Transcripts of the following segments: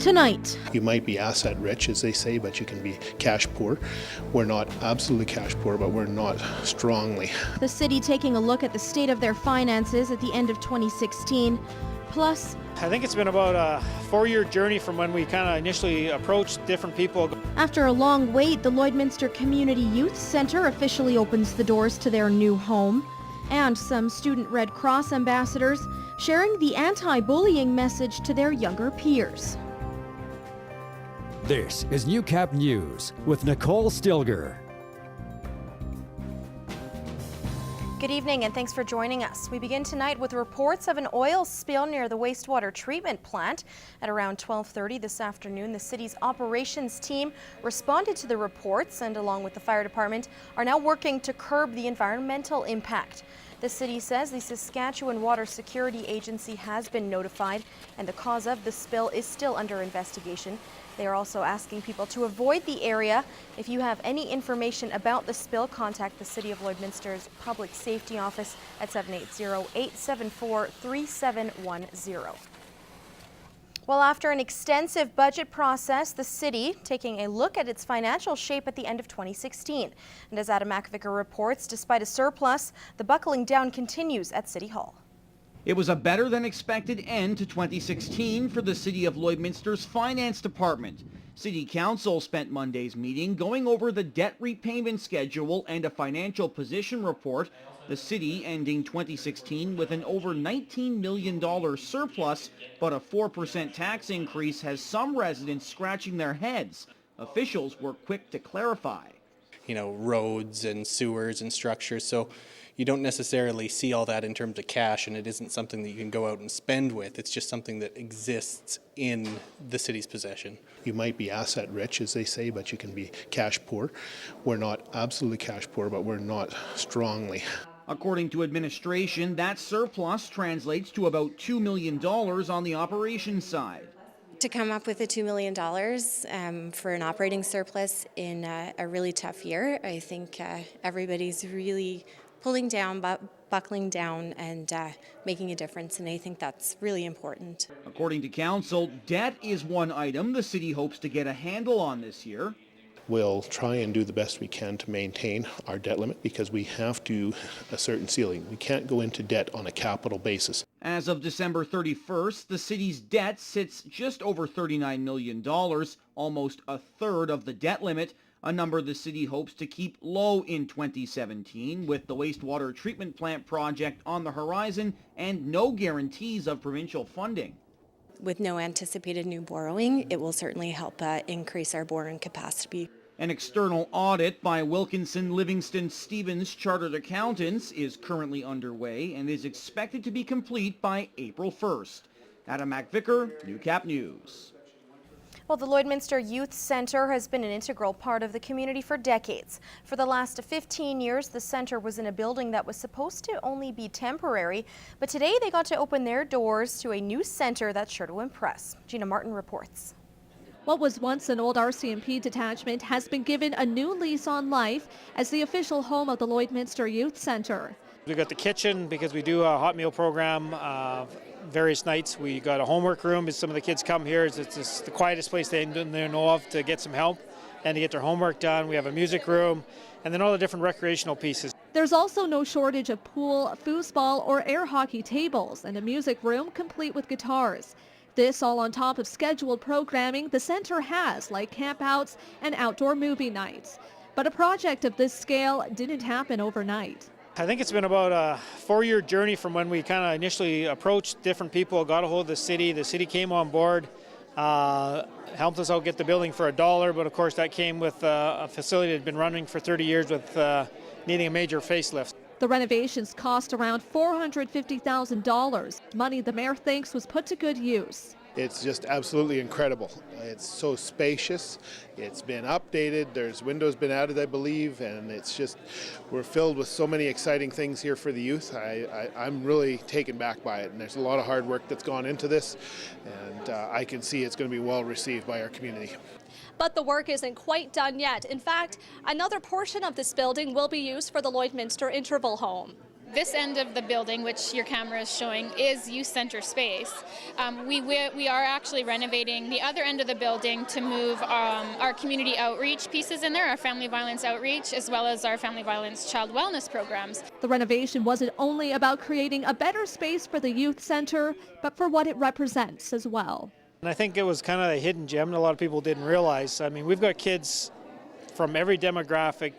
Tonight, you might be asset rich, as they say, but you can be cash poor. We're not absolutely cash poor, but we're not strongly. the city taking a look at the state of their finances at the end of 2016. Plus, I think it's been about a 4-year journey from when we kind of initially approached different people. after a long wait, the Lloydminster Community Youth Centre officially opens the doors to their new home. And some student Red Cross ambassadors sharing the anti-bullying message to their younger peers. This is Newcap News with Nicole Stilger. Good evening and thanks for joining us. We begin tonight with reports of an oil spill near the wastewater treatment plant. At around 12:30 this afternoon, the city's operations team responded to the reports and, along with the fire department, are now working to curb the environmental impact. The city says the Saskatchewan Water Security Agency has been notified and the cause of the spill is still under investigation. They are also asking people to avoid the area. If you have any information about the spill, contact the City of Lloydminster's Public Safety Office at 780-874-3710. Well, after an extensive budget process, the city taking a look at its financial shape at the end of 2016. And as Adam McVicker reports, despite a surplus, the buckling down continues at City Hall. It was a better than expected end to 2016 for the City of Lloydminster's Finance Department. City Council spent Monday's meeting going over the debt repayment schedule and a financial position report. The city ending 2016 with an over $19 million surplus, but a 4% tax increase has some residents scratching their heads. Officials were quick to clarify. Roads and sewers and structures, so you don't necessarily see all that in terms of cash, and it isn't something that you can go out and spend with. It's just something that exists in the city's possession. You might be asset rich, as they say, but you can be cash poor. We're not absolutely cash poor, but we're not strongly. According to administration, that surplus translates to about $2 million on the operations side. To come up with the $2 million for an operating surplus in a really tough year, I think everybody's really pulling down, buckling down, and making a difference, and I think that's really important. According to council, debt is one item the city hopes to get a handle on this year. We'll try and do the best we can to maintain our debt limit because we have to a certain ceiling. We can't go into debt on a capital basis. As of December 31st, the city's debt sits just over $39 million, almost a third of the debt limit, a number the city hopes to keep low in 2017 with the wastewater treatment plant project on the horizon and no guarantees of provincial funding. With no anticipated new borrowing, it will certainly help increase our borrowing capacity. An external audit by Wilkinson Livingston Stevens Chartered Accountants is currently underway and is expected to be complete by April 1st. Adam McVicker, Newcap News. Well, the Lloydminster Youth Centre has been an integral part of the community for decades. For the last 15 years, the centre was in a building that was supposed to only be temporary, but today they got to open their doors to a new centre that's sure to impress. Gina Martin reports. what was once an old RCMP detachment has been given a new lease on life as the official home of the Lloydminster Youth Centre. We've got the kitchen because we do a hot meal program various nights. We got a homework room as some of the kids come here. It's the quietest place they know of to get some help and to get their homework done. We have a music room and then all the different recreational pieces. There's also no shortage of pool, foosball or air hockey tables and a music room complete with guitars. This all on top of scheduled programming the centre has, like campouts and outdoor movie nights. But a project of this scale didn't happen overnight. I think it's been about a 4-year journey from when we kind of initially approached different people, got a hold of the city. The city came on board, helped us out get the building for $1, but of course that came with a facility that had been running for 30 years with needing a major facelift. The renovations cost around $450,000, money the mayor thinks was put to good use. It's just absolutely incredible. It's so spacious. It's been updated. There's windows been added, I believe, and it's just, we're filled with so many exciting things here for the youth. I'm really taken back by it, and there's a lot of hard work that's gone into this, and I can see it's going to be well received by our community. But the work isn't quite done yet. In fact, another portion of this building will be used for the Lloydminster Interval Home. This end of the building, which your camera is showing, is youth center space. We are actually renovating the other end of the building to move our community outreach pieces in there, our family violence outreach, as well as our family violence child wellness programs. The renovation wasn't only about creating a better space for the youth center, but for what it represents as well. And I think it was kind of a hidden gem that a lot of people didn't realize. I mean, we've got kids from every demographic,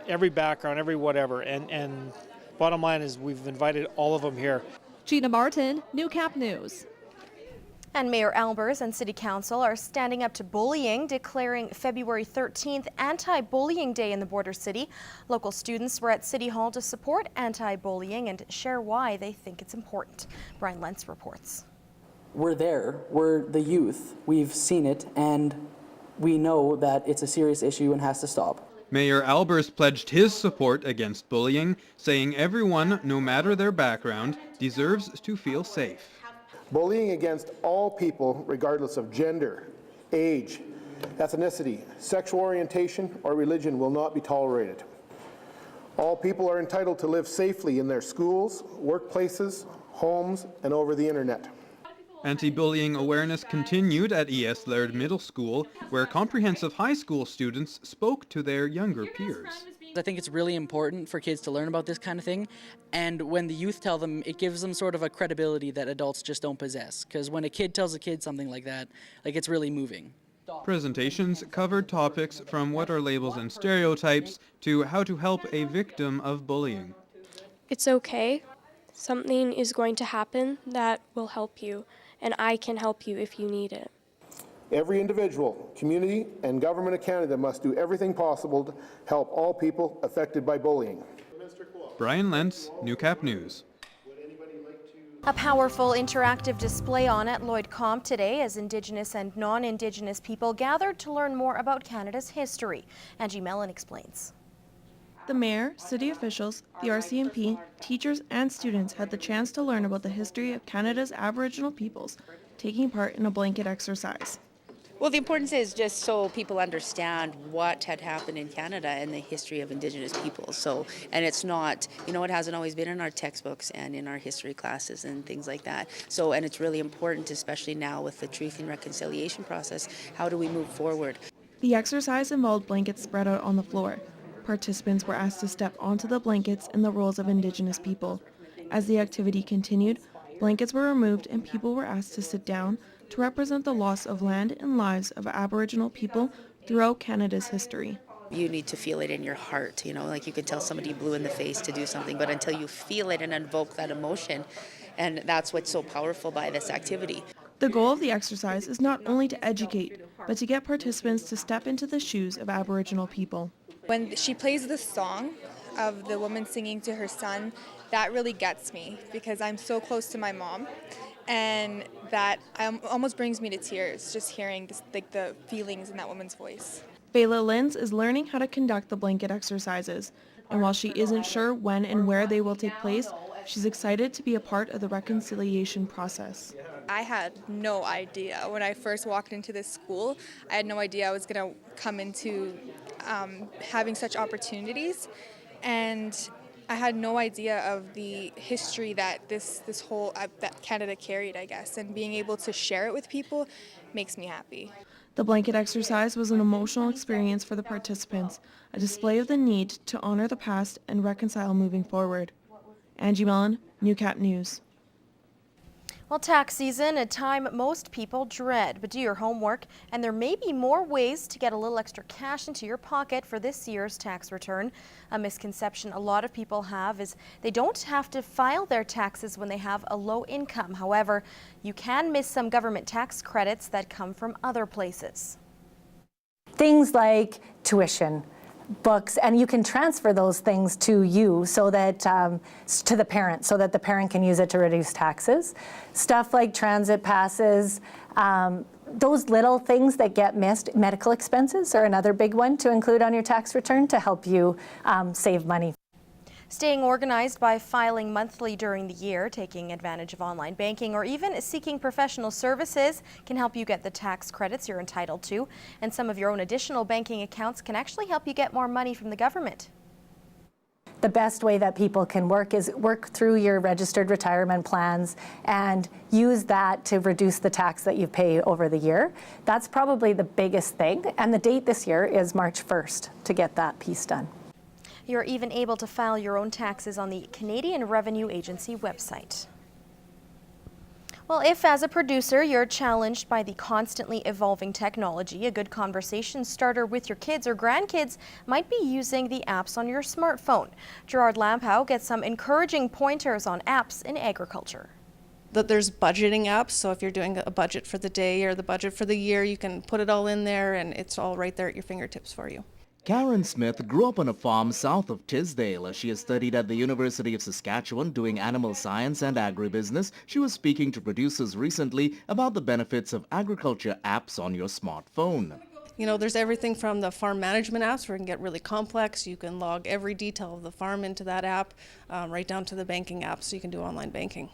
every background, every whatever, and bottom line is we've invited all of them here. Gina Martin, Newcap News. And Mayor Albers and City Council are standing up to bullying, declaring February 13th Anti-Bullying Day in the border city. Local students were at City Hall to support anti-bullying and share why they think it's important. Brian Lentz reports. We're there, we're the youth, we've seen it, and we know that it's a serious issue and has to stop. Mayor Albers pledged his support against bullying, saying everyone, no matter their background, deserves to feel safe. Bullying against all people, regardless of gender, age, ethnicity, sexual orientation, or religion, will not be tolerated. All people are entitled to live safely in their schools, workplaces, homes, and over the internet. Anti-bullying awareness continued at E.S. Laird Middle School, where comprehensive high school students spoke to their younger peers. I think it's really important for kids to learn about this kind of thing, and when the youth tell them, it gives them sort of a credibility that adults just don't possess, because when a kid tells a kid something like that, it's really moving. Presentations covered topics from what are labels and stereotypes to how to help a victim of bullying. It's okay. Something is going to happen that will help you, and I can help you if you need it. Every individual, community, and government of Canada must do everything possible to help all people affected by bullying. Brian Lentz, Newcap News. A powerful interactive display on at Lloyd Comp today as Indigenous and non-Indigenous people gathered to learn more about Canada's history. Angie Mellon explains. The mayor, city officials, the RCMP, teachers and students had the chance to learn about the history of Canada's Aboriginal peoples, taking part in a blanket exercise. Well, the importance is just so people understand what had happened in Canada and the history of Indigenous peoples. And it's not, it hasn't always been in our textbooks and in our history classes and things like that. And it's really important, especially now with the Truth and Reconciliation process, how do we move forward? The exercise involved blankets spread out on the floor. Participants were asked to step onto the blankets in the roles of Indigenous people. As the activity continued, blankets were removed and people were asked to sit down to represent the loss of land and lives of Aboriginal people throughout Canada's history. You need to feel it in your heart, you can tell somebody blue in the face to do something, but until you feel it and invoke that emotion, and that's what's so powerful by this activity. The goal of the exercise is not only to educate, but to get participants to step into the shoes of Aboriginal people. When she plays the song of the woman singing to her son, that really gets me because I'm so close to my mom, and that almost brings me to tears just hearing the feelings in that woman's voice. Bayla Linz is learning how to conduct the blanket exercises, and while she isn't sure when and where they will take place, she's excited to be a part of the reconciliation process. I had no idea when I first walked into this school. I had no idea I was going to come into having such opportunities, and I had no idea of the history that this whole that Canada carried, I guess, and being able to share it with people makes me happy. The blanket exercise was an emotional experience for the participants, a display of the need to honor the past and reconcile moving forward. Angie Mellon, Newcap News. Well, tax season, a time most people dread, but do your homework, and there may be more ways to get a little extra cash into your pocket for this year's tax return. A misconception a lot of people have is they don't have to file their taxes when they have a low income. However, you can miss some government tax credits that come from other places. Things like tuition, books, and you can transfer those things to you so that to the parent, so that the parent can use it to reduce taxes. Stuff like transit passes, those little things that get missed. Medical expenses are another big one to include on your tax return to help you save money. Staying organized by filing monthly during the year, taking advantage of online banking, or even seeking professional services can help you get the tax credits you're entitled to. And some of your own additional banking accounts can actually help you get more money from the government. the best way that people can work is work through your registered retirement plans and use that to reduce the tax that you pay over the year. That's probably the biggest thing. And the date this year is March 1st to get that piece done. You're even able to file your own taxes on the Canadian Revenue Agency website. Well, if as a producer you're challenged by the constantly evolving technology, a good conversation starter with your kids or grandkids might be using the apps on your smartphone. Gerard Lampow gets some encouraging pointers on apps in agriculture. That there's budgeting apps, so if you're doing a budget for the day or the budget for the year, you can put it all in there and it's all right there at your fingertips for you. Karen Smith grew up on a farm south of Tisdale. She has studied at the University of Saskatchewan doing animal science and agribusiness. She was speaking to producers recently about the benefits of agriculture apps on your smartphone. You know, there's everything from the farm management apps where it can get really complex. You can log every detail of the farm into that app, right down to the banking app, so you can do online banking.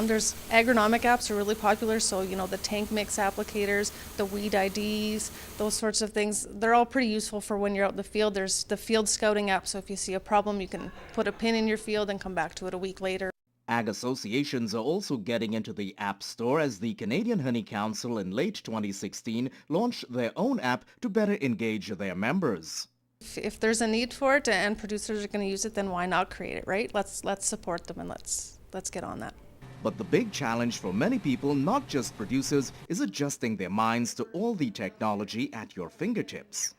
There's agronomic apps are really popular, so you know the tank mix applicators, the weed IDs, those sorts of things, they're all pretty useful for when you're out in the field. There's the field scouting app, so if you see a problem you can put a pin in your field and come back to it a week later. Ag associations are also getting into the App Store as the Canadian Honey Council in late 2016 launched their own app to better engage their members. If there's a need for it and producers are going to use it, then why not create it, right? Let's support them and let's get on that. But the big challenge for many people, not just producers, is adjusting their minds to all the technology at your fingertips.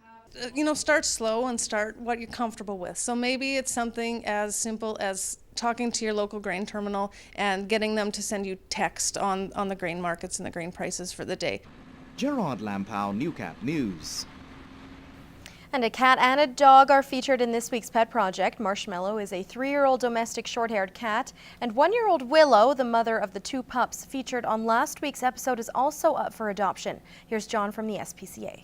You know, start slow and start what you're comfortable with. So maybe it's something as simple as talking to your local grain terminal and getting them to send you text on the grain markets and the grain prices for the day. Gerard Lampow, Newcap News. And a cat and a dog are featured in this week's Pet Project. Marshmallow is a 3-year-old domestic short-haired cat, and 1-year-old Willow, the mother of the 2 pups featured on last week's episode, is also up for adoption. Here's John from the SPCA.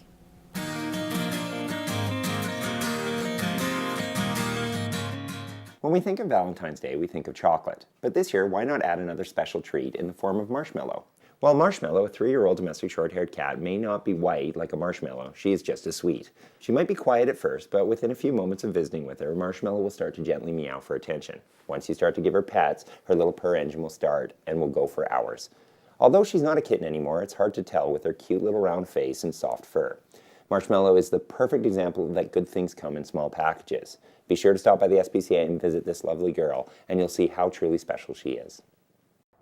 When we think of Valentine's Day, we think of chocolate. But this year, why not add another special treat in the form of marshmallow? While Marshmallow, a 3-year-old domestic short-haired cat, may not be white like a marshmallow, she is just as sweet. She might be quiet at first, but within a few moments of visiting with her, Marshmallow will start to gently meow for attention. Once you start to give her pets, her little purr engine will start and will go for hours. Although she's not a kitten anymore, it's hard to tell with her cute little round face and soft fur. Marshmallow is the perfect example that good things come in small packages. Be sure to stop by the SPCA and visit this lovely girl, and you'll see how truly special she is.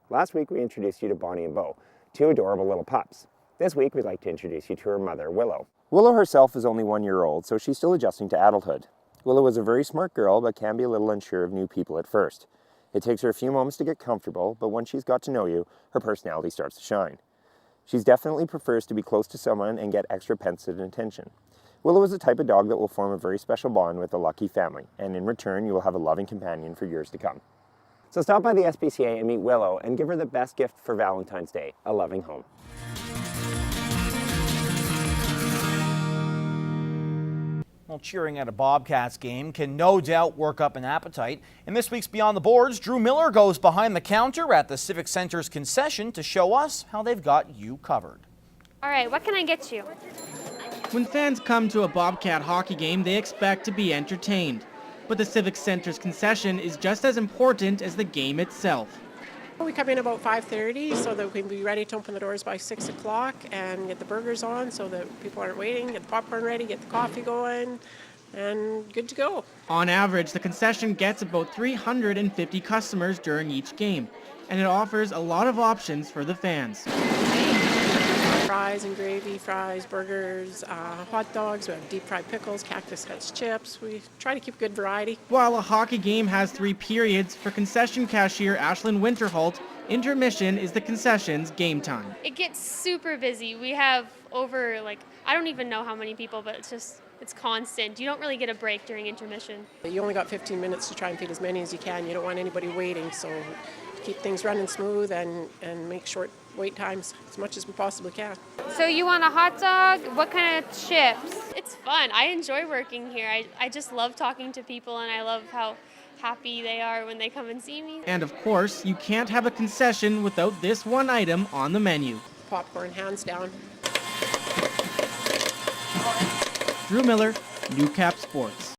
Last week we introduced you to Bonnie and Bo, 2 adorable little pups. This week we'd like to introduce you to her mother, Willow. Willow herself is only 1 year old, so she's still adjusting to adulthood. Willow is a very smart girl, but can be a little unsure of new people at first. It takes her a few moments to get comfortable, but once she's got to know you, her personality starts to shine. She definitely prefers to be close to someone and get extra pensive attention. Willow is the type of dog that will form a very special bond with a lucky family, and in return you will have a loving companion for years to come. So stop by the SPCA and meet Willow and give her the best gift for Valentine's Day, a loving home. Well, cheering at a Bobcats game can no doubt work up an appetite. In this week's Beyond the Boards, Drew Miller goes behind the counter at the Civic Centre's concession to show us how they've got you covered. All right, what can I get you? When fans come to a Bobcat hockey game, they expect to be entertained. But the Civic Centre's concession is just as important as the game itself. We come in about 5:30 so that we can be ready to open the doors by 6 o'clock and get the burgers on so that people aren't waiting, get the popcorn ready, get the coffee going, and good to go. On average, the concession gets about 350 customers during each game, and it offers a lot of options for the fans. Fries and gravy, fries, burgers, hot dogs, we have deep fried pickles, Cactus Nuts chips. We try to keep a good variety. While a hockey game has 3 periods, for concession cashier Ashlyn Winterholt, intermission is the concession's game time. It gets super busy. We have over, I don't even know how many people, but it's constant. You don't really get a break during intermission. You only got 15 minutes to try and feed as many as you can. You don't want anybody waiting, so to keep things running smooth and make short wait times as much as we possibly can. So you want a hot dog? What kind of chips? It's fun. I enjoy working here. I just love talking to people, and I love how happy they are when they come and see me. And of course, you can't have a concession without this one item on the menu. Popcorn, hands down. Drew Miller, Newcap Sports.